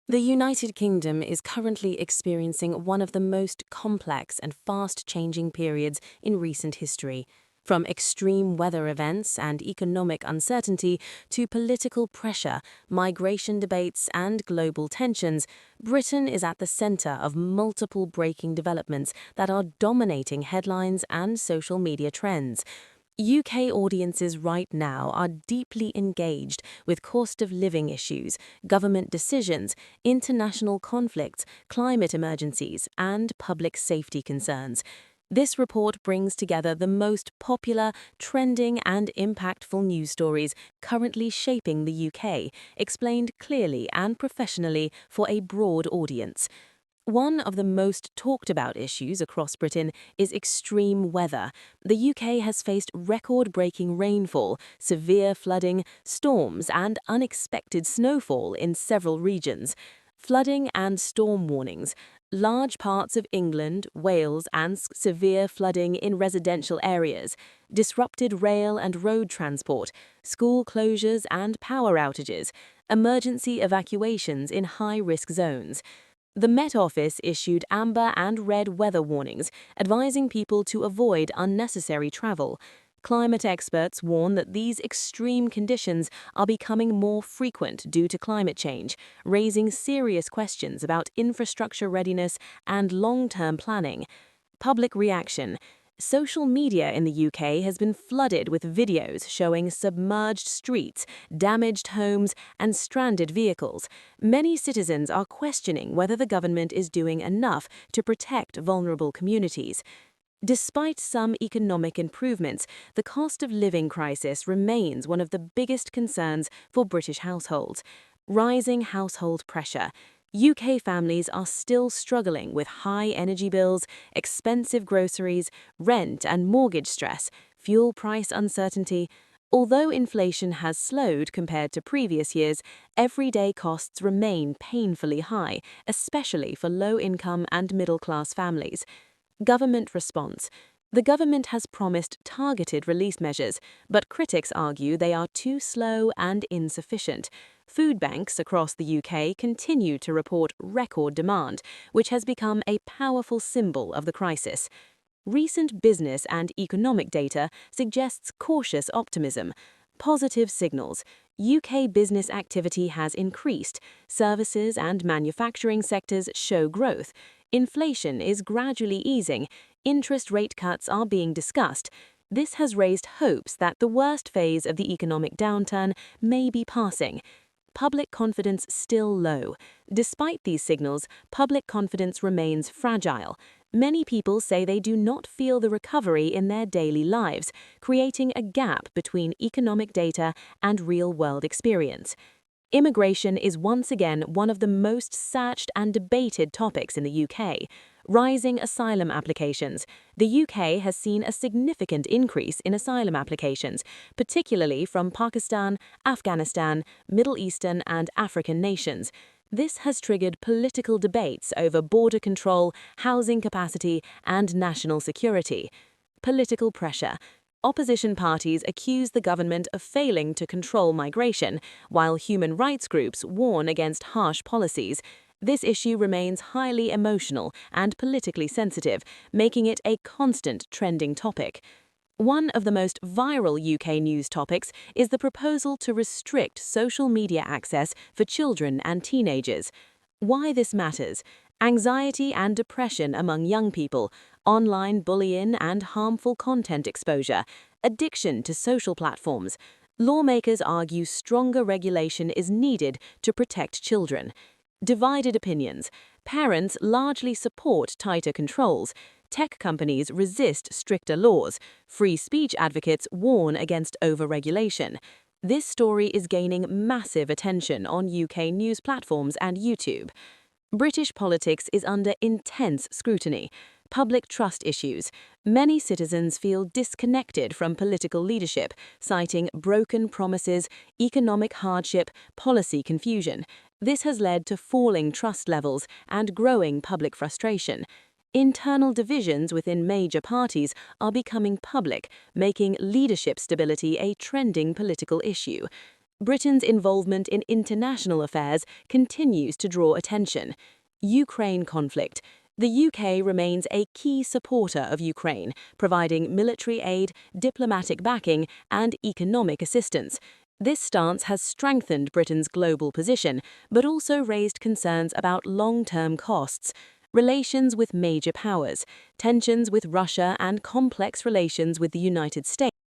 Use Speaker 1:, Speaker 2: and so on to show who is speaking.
Speaker 1: The United Kingdom is currently experiencing one of the most complex and fast-changing periods in recent history. From extreme weather events and economic uncertainty to political pressure, migration debates, and global tensions, Britain is at the center of multiple breaking developments that are dominating headlines and social media trends. UK audiences right now are deeply engaged with cost of living issues, government decisions, international conflicts, climate emergencies, and public safety concerns. This report brings together the most popular, trending, and impactful news stories currently shaping the UK, explained clearly and professionally for a broad audience. One of the most talked about issues across Britain is extreme weather. The UK has faced record-breaking rainfall, severe flooding, storms, and unexpected snowfall in several regions. Flooding and storm warnings. Large parts of England, Wales, and severe flooding in residential areas. Disrupted rail and road transport. School closures and power outages. Emergency evacuations in high-risk zones. The Met Office issued amber and red weather warnings, advising people to avoid unnecessary travel. Climate experts warn that these extreme conditions are becoming more frequent due to climate change, raising serious questions about infrastructure readiness and long-term planning. Public reaction. Social media in the UK has been flooded with videos showing submerged streets, damaged homes, and stranded vehicles. Many citizens are questioning whether the government is doing enough to protect vulnerable communities. Despite some economic improvements, the cost of living crisis remains one of the biggest concerns for British households. Rising household pressure. UK families are still struggling with high energy bills, expensive groceries, rent and mortgage stress, fuel price uncertainty. Although inflation has slowed compared to previous years, everyday costs remain painfully high, especially for low-income and middle-class families. Government response. The government has promised targeted relief measures, but critics argue they are too slow and insufficient. Food banks across the UK continue to report record demand, which has become a powerful symbol of the crisis. Recent business and economic data suggests cautious optimism. Positive signals. UK business activity has increased. Services and manufacturing sectors show growth. Inflation is gradually easing. Interest rate cuts are being discussed. This has raised hopes that the worst phase of the economic downturn may be passing. Public confidence still low. Despite these signals, public confidence remains fragile. Many people say they do not feel the recovery in their daily lives, creating a gap between economic data and real-world experience. Immigration is once again one of the most searched and debated topics in the UK. Rising asylum applications. The UK has seen a significant increase in asylum applications, particularly from Pakistan, Afghanistan, Middle Eastern, and African nations. This has triggered political debates over border control, housing capacity, and national security. Political pressure. Opposition parties accuse the government of failing to control migration, while human rights groups warn against harsh policies. This issue remains highly emotional and politically sensitive, making it a constant trending topic. One of the most viral UK news topics is the proposal to restrict social media access for children and teenagers. Why this matters: anxiety and depression among young people, online bullying and harmful content exposure, addiction to social platforms. Lawmakers argue stronger regulation is needed to protect children. Divided opinions. Parents largely support tighter controls. Tech companies resist stricter laws. Free speech advocates warn against overregulation. This story is gaining massive attention on UK news platforms and YouTube. British politics is under intense scrutiny. Public trust issues. Many citizens feel disconnected from political leadership, citing broken promises, economic hardship, policy confusion. This has led to falling trust levels and growing public frustration. Internal divisions within major parties are becoming public, making leadership stability a trending political issue. Britain's involvement in international affairs continues to draw attention. Ukraine conflict. The UK remains a key supporter of Ukraine, providing military aid, diplomatic backing, and economic assistance. This stance has strengthened Britain's global position, but also raised concerns about long-term costs. Relations with major powers, tensions with Russia, and complex relations with the United States